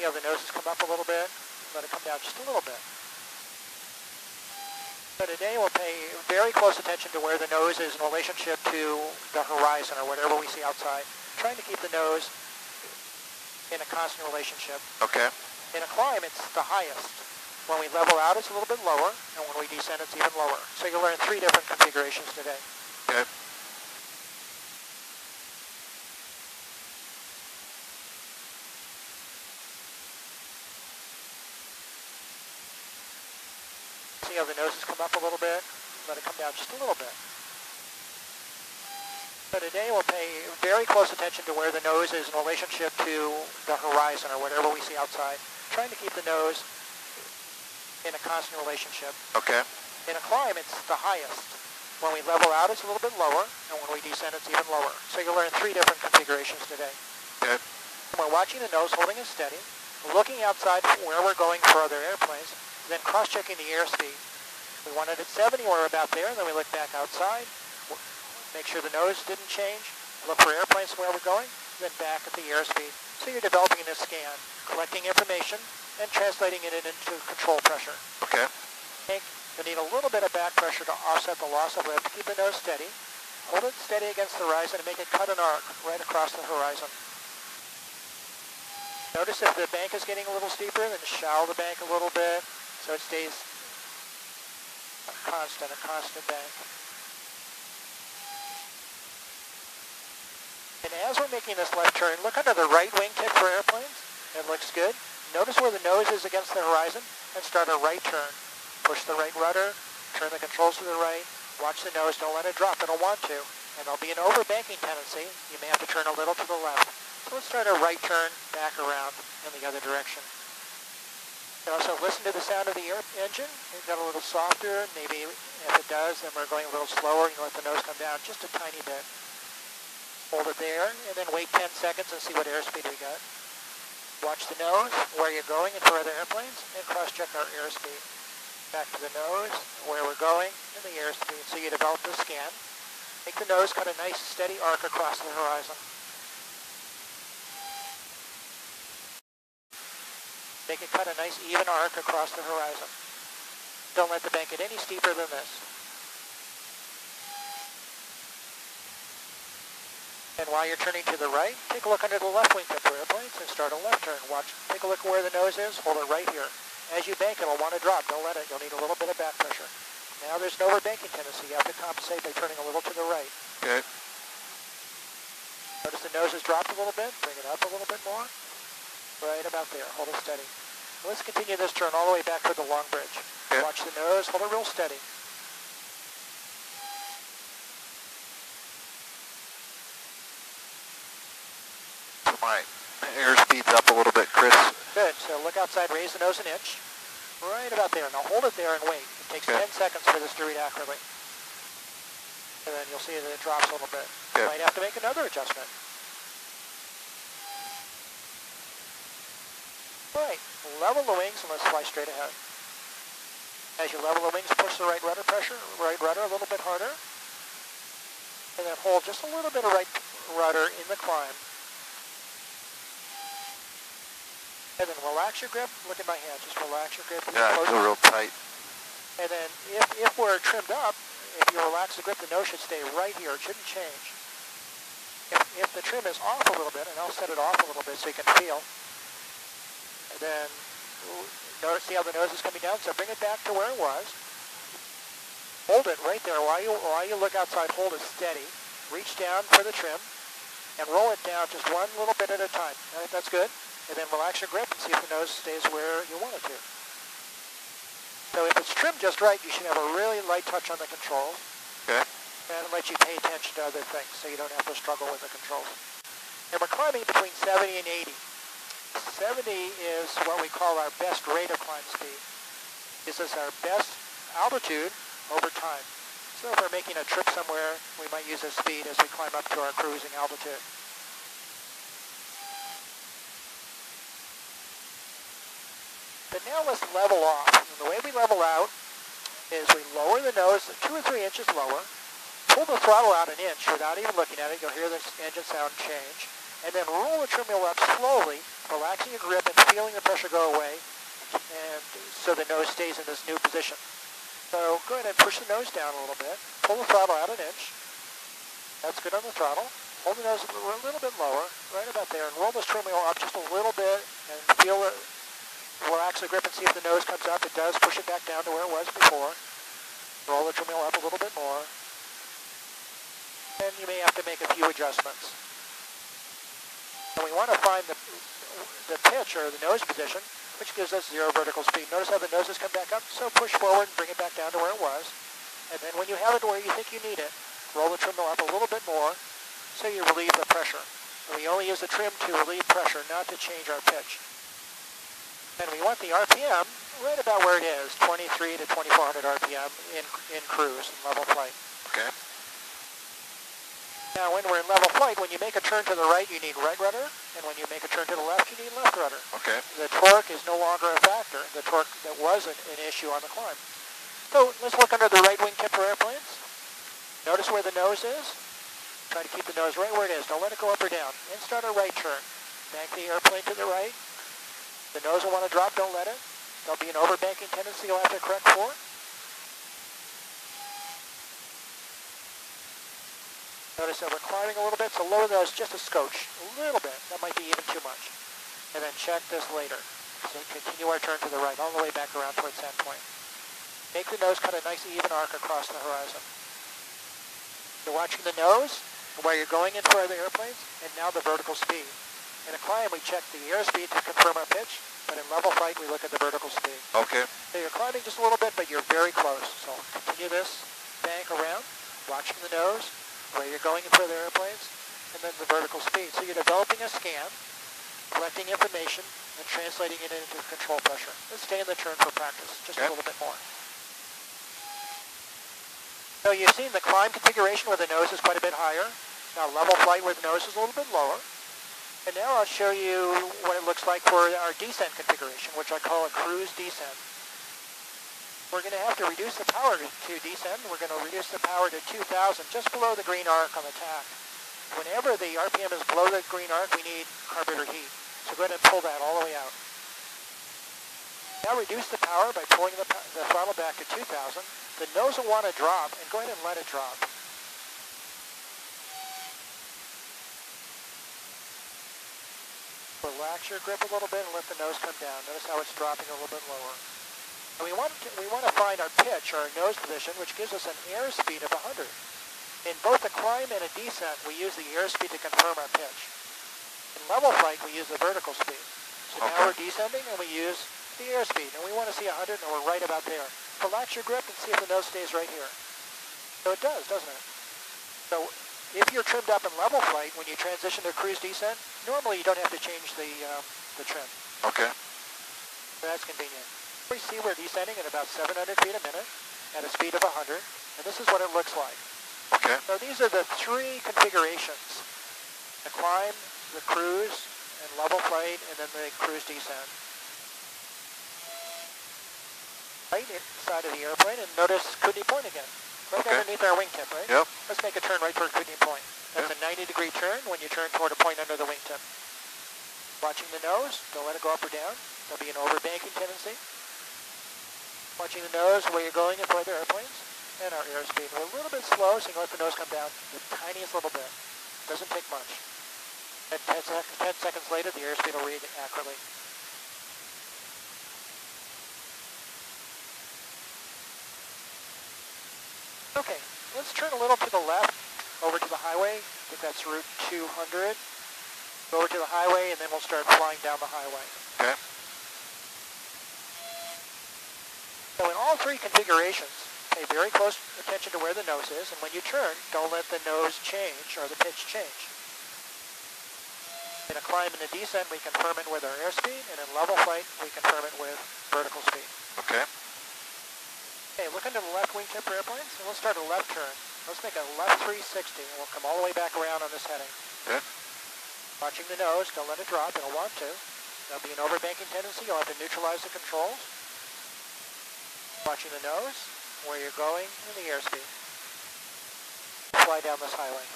how the noses come up a little bit. Let it come down just a little bit. So today we'll pay very close attention to where the nose is in relationship to the horizon or whatever we see outside. Trying to keep the nose in a constant relationship. Okay. In a climb, it's the highest. When we level out, it's a little bit lower, and when we descend, it's even lower. So you'll learn 3 different configurations today. Okay. See how the noses come up a little bit? Let it come down just a little bit. So today we'll pay very close attention to where the nose is in relationship to the horizon or whatever we see outside. Trying to keep the nose in a constant relationship. Okay. In a climb, it's the highest. When we level out, it's a little bit lower, and when we descend, it's even lower. So you'll learn 3 different configurations today. Okay. We're watching the nose, holding it steady, looking outside where we're going for other airplanes, then cross-checking the airspeed. We want it at 70, we're about there, and then we look back outside, make sure the nose didn't change, look for airplanes where we're going, then back at the airspeed. So you're developing a scan, collecting information, and translating it into control pressure. Okay. You'll need a little bit of back pressure to offset the loss of lift. Keep the nose steady. Hold it steady against the horizon and make it cut an arc right across the horizon. Notice if the bank is getting a little steeper, then shallow the bank a little bit so it stays a constant bank. And as we're making this left turn, look under the right wingtip for airplanes. It looks good. Notice where the nose is against the horizon and start a right turn. Push the right rudder, turn the controls to the right, watch the nose, don't let it drop, it'll want to. And there'll be an overbanking tendency, you may have to turn a little to the left. So let's start a right turn back around in the other direction. And also listen to the sound of the engine. It got a little softer, maybe if it does, then we're going a little slower, you let the nose come down just a tiny bit. Hold it there, and then wait 10 seconds and see what airspeed we got. Watch the nose, where you're going and for other airplanes, and cross-check our airspeed. Back to the nose, where we're going, and the airspeed. So you develop the scan. Make the nose cut a nice steady arc across the horizon. Make it cut a nice even arc across the horizon. Don't let the bank get any steeper than this. And while you're turning to the right, take a look under the left wingtip for airplanes and start a left turn. Watch, take a look where the nose is, hold it right here. As you bank, it'll want to drop. Don't let it. You'll need a little bit of back pressure. Now there's an overbanking tendency. You have to compensate by turning a little to the right. Okay. Notice the nose has dropped a little bit. Bring it up a little bit more. Right about there. Hold it steady. Let's continue this turn all the way back to the long bridge. Okay. Watch the nose. Hold it real steady. My airspeed's up a little bit, Chris. Good. So look outside. Raise the nose an inch. Right about there. Now hold it there and wait. It takes Okay. 10 seconds for this to read accurately. And then you'll see that it drops a little bit. Okay. Might have to make another adjustment. Right. Level the wings and let's fly straight ahead. As you level the wings, push the right rudder a little bit harder. And then hold just a little bit of right rudder in the climb. And then relax your grip. Look at my hand. Just relax your grip. Yeah, I feel real tight. And then if we're trimmed up, if you relax the grip, the nose should stay right here. It shouldn't change. If the trim is off a little bit, and I'll set it off a little bit so you can feel, and then notice, see how the nose is coming down? So bring it back to where it was. Hold it right there. While you look outside, hold it steady. Reach down for the trim, and roll it down just one little bit at a time. All right, that's good. And then relax your grip and see if the nose stays where you want it to. So if it's trimmed just right, you should have a really light touch on the controls. Okay. And let you pay attention to other things so you don't have to struggle with the controls. And we're climbing between 70 and 80. 70 is what we call our best rate of climb speed. This is our best altitude over time. So if we're making a trip somewhere, we might use this speed as we climb up to our cruising altitude. But now let's level off. And the way we level out is we lower the nose 2 or 3 inches lower, pull the throttle out an inch without even looking at it. You'll hear the engine sound change. And then roll the trim wheel up slowly relaxing your grip and feeling the pressure go away, and so the nose stays in this new position. So go ahead and push the nose down a little bit. Pull the throttle out an inch. That's good on the throttle. Hold the nose a little bit lower, right about there, and roll this trim wheel up just a little bit and feel it. Relax the grip and see if the nose comes up. It does. Push it back down to where it was before. Roll the trim wheel up a little bit more. And you may have to make a few adjustments. And we want to find the pitch or the nose position, which gives us 0 vertical speed. Notice how the noses come back up, so push forward and bring it back down to where it was. And then when you have it where you think you need it, roll the trim wheel up a little bit more so you relieve the pressure. And we only use the trim to relieve pressure, not to change our pitch. And we want the RPM right about where it is, 23 to 2400 RPM in cruise, in level flight. Okay. Now, when we're in level flight, when you make a turn to the right, you need right rudder, and when you make a turn to the left, you need left rudder. Okay. The torque is no longer a factor, the torque that was an issue on the climb. So let's look under the right wingtip for airplanes. Notice where the nose is. Try to keep the nose right where it is. Don't let it go up or down. And start a right turn. Bank the airplane to the right. The nose will want to drop. Don't let it. There'll be an overbanking tendency you'll have to correct for. Notice that we're climbing a little bit, so lower the nose just a scotch, a little bit. That might be even too much. And then check this later. So continue our turn to the right, all the way back around towards Sandpoint. Make the nose cut a nice even arc across the horizon. You're watching the nose, where you're going in for the airplanes, and now the vertical speed. In a climb, we check the airspeed to confirm our pitch, but in level flight, we look at the vertical speed. Okay. So you're climbing just a little bit, but you're very close. So continue this bank around, watching the nose, where you're going in for the airplanes, and then the vertical speed. So you're developing a scan, collecting information, and translating it into control pressure. Let's stay in the turn for practice, just a little bit more. So you've seen the climb configuration where the nose is quite a bit higher. Now level flight where the nose is a little bit lower. And now I'll show you what it looks like for our descent configuration, which I call a cruise descent. We're going to have to reduce the power to descend. We're going to reduce the power to 2,000, just below the green arc on the tack. Whenever the RPM is below the green arc, we need carburetor heat. So go ahead and pull that all the way out. Now reduce the power by pulling the throttle back to 2,000. The nose will want to drop, and go ahead and let it drop. Relax your grip a little bit and let the nose come down. Notice how it's dropping a little bit lower. And we want to find our pitch, or our nose position, which gives us an airspeed of 100. In both a climb and a descent, we use the airspeed to confirm our pitch. In level flight, we use the vertical speed. So now we're descending and we use the airspeed, and we want to see 100, and we're right about there. Relax your grip and see if the nose stays right here. So it does, doesn't it? So if you're trimmed up in level flight, when you transition to cruise descent, normally you don't have to change the trim. Okay. So that's convenient. We see we're descending at about 700 feet a minute at a speed of 100, and this is what it looks like. Okay. So these are the 3 configurations: the climb, the cruise, and level flight, and then the cruise descent. Right inside of the airplane, and notice Kootenai Point again. Right underneath our wingtip, right? Yep. Let's make a turn right for Kootenai Point. That's a 90-degree turn when you turn toward a point under the wingtip. Watching the nose, don't let it go up or down. There'll be an overbanking tendency. Watching the nose where you're going in for the airplanes, and our airspeed. We're a little bit slow, so you can let the nose come down the tiniest little bit. Doesn't take much. And 10 seconds later, the airspeed will read accurately. Okay, let's turn a little to the left, over to the highway. I think that's Route 200. Go over to the highway, and then we'll start flying down the highway. Okay. So in all 3 configurations, pay very close attention to where the nose is, and when you turn, don't let the nose change or the pitch change. In a climb and a descent, we confirm it with our airspeed, and in level flight, we confirm it with vertical speed. Okay. Okay, look into the left wingtip for airplanes, and let's start a left turn. Let's make a left 360, and we'll come all the way back around on this heading. Okay. Watching the nose, don't let it drop, it'll want to. There'll be an overbanking tendency, you'll have to neutralize the controls. Watching the nose, where you're going, and the airspeed. Fly down this highway.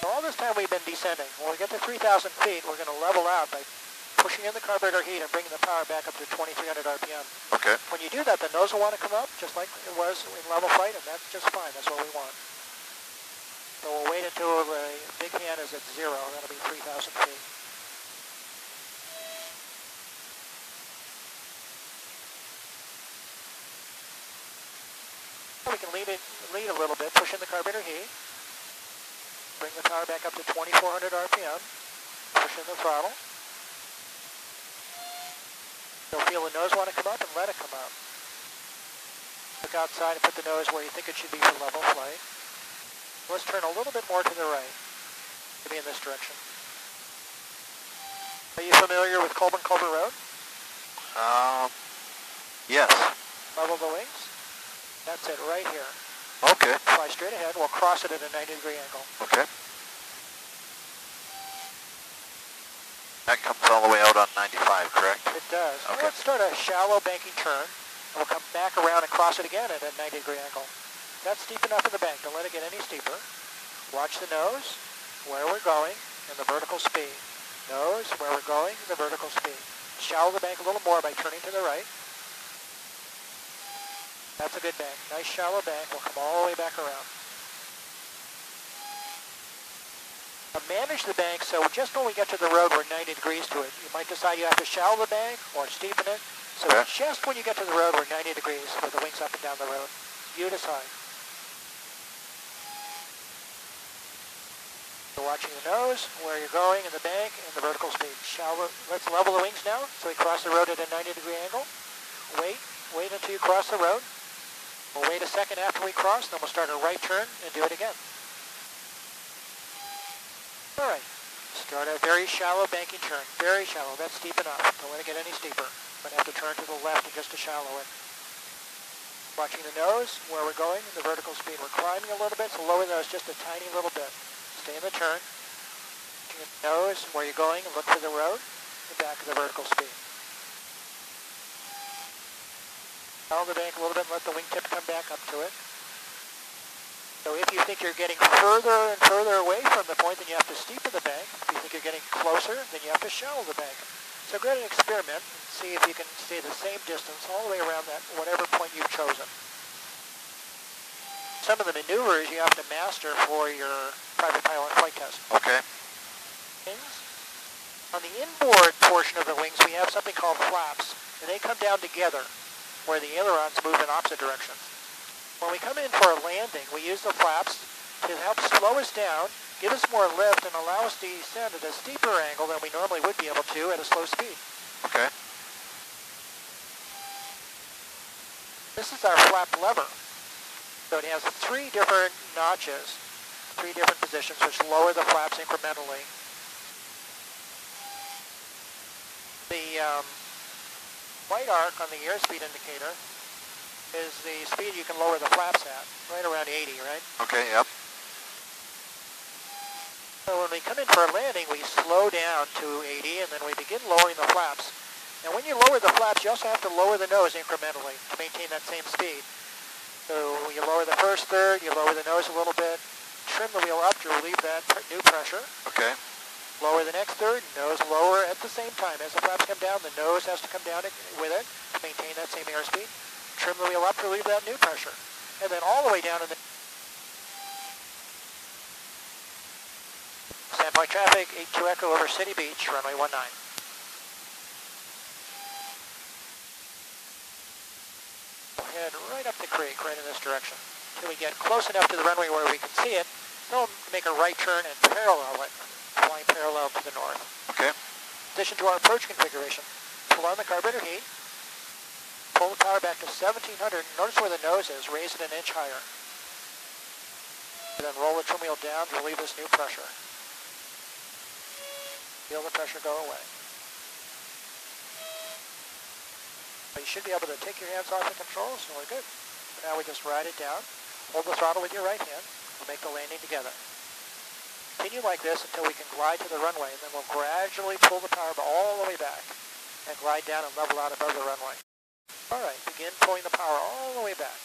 So all this time we've been descending. When we get to 3,000 feet, we're going to level out by pushing in the carburetor heat and bringing the power back up to 2,300 RPM. Okay. When you do that, the nose will want to come up, just like it was in level flight, and that's just fine. That's what we want. So we'll wait until the big hand is at 0. That'll be 3,000 feet. We can lead a little bit, push in the carburetor heat, bring the power back up to 2,400 RPM, push in the throttle. You'll feel the nose want to come up and let it come up. Look outside and put the nose where you think it should be for level flight. Let's turn a little bit more to the right to be in this direction. Are you familiar with Colburn Culver Road? Yes. Level the wings. That's it right here. Okay. Fly straight ahead. We'll cross it at a 90-degree angle. Okay. That comes all the way out on 95, correct? It does. Okay. Let's start a shallow banking turn. We'll come back around and cross it again at a 90-degree angle. That's steep enough in the bank. Don't let it get any steeper. Watch the nose, where we're going, and the vertical speed. Nose, where we're going, the vertical speed. Shallow the bank a little more by turning to the right. That's a good bank. Nice shallow bank. We'll come all the way back around. Now manage the bank so just when we get to the road we're 90 degrees to it. You might decide you have to shallow the bank or steepen it. So just when you get to the road we're 90 degrees with the wings up and down the road. You decide. So watching the nose, where you're going, and the bank, and the vertical speed. Shallow. Let's level the wings now so we cross the road at a 90-degree angle. Wait until you cross the road. We'll wait a second after we cross, then we'll start a right turn and do it again. All right. Start a very shallow banking turn. Very shallow. That's steep enough. Don't let it get any steeper. But have to turn to the left and just to shallow it. Watching the nose, where we're going, the vertical speed. We're climbing a little bit, so lower the nose just a tiny little bit. Stay in the turn. Watching the nose, where you're going, and look for the road, the back of the vertical speed. Shallow the bank a little bit and let the wingtip come back up to it. So if you think you're getting further and further away from the point, then you have to steepen the bank. If you think you're getting closer, then you have to shallow the bank. So go ahead and experiment and see if you can stay the same distance all the way around that, whatever point you've chosen. Some of the maneuvers you have to master for your private pilot flight test. Okay. On the inboard portion of the wings, we have something called flaps, and they come down together, where the ailerons move in opposite directions. When we come in for a landing, we use the flaps to help slow us down, give us more lift, and allow us to descend at a steeper angle than we normally would be able to at a slow speed. Okay. This is our flap lever. So it has 3 different notches, 3 different positions, which lower the flaps incrementally. The white arc on the airspeed indicator is the speed you can lower the flaps at, right around 80, right? Okay, yep. So when we come in for a landing, we slow down to 80, and then we begin lowering the flaps. And when you lower the flaps, you also have to lower the nose incrementally to maintain that same speed. So you lower the first third, you lower the nose a little bit, trim the wheel up to relieve that new pressure. Okay. Lower the next third, nose lower at the same time. As the flaps come down, the nose has to come down with it to maintain that same airspeed. Trim the wheel up to relieve that new pressure. And then all the way down in the standby traffic, 82 Echo over City Beach, runway 19. We'll head right up the creek, right in this direction. Until we get close enough to the runway where we can see it, then we'll make a right turn and parallel it, flying parallel to the north. Okay. In addition to our approach configuration, pull on the carburetor heat, pull the power back to 1700, notice where the nose is, raise it an inch higher. And then roll the trim wheel down to relieve this new pressure. Feel the pressure go away. But you should be able to take your hands off the controls, so we're good. So now we just ride it down, hold the throttle with your right hand, we'll make the landing together. Continue like this until we can glide to the runway, and then we'll gradually pull the power all the way back and glide down and level out above the runway. All right, begin pulling the power all the way back.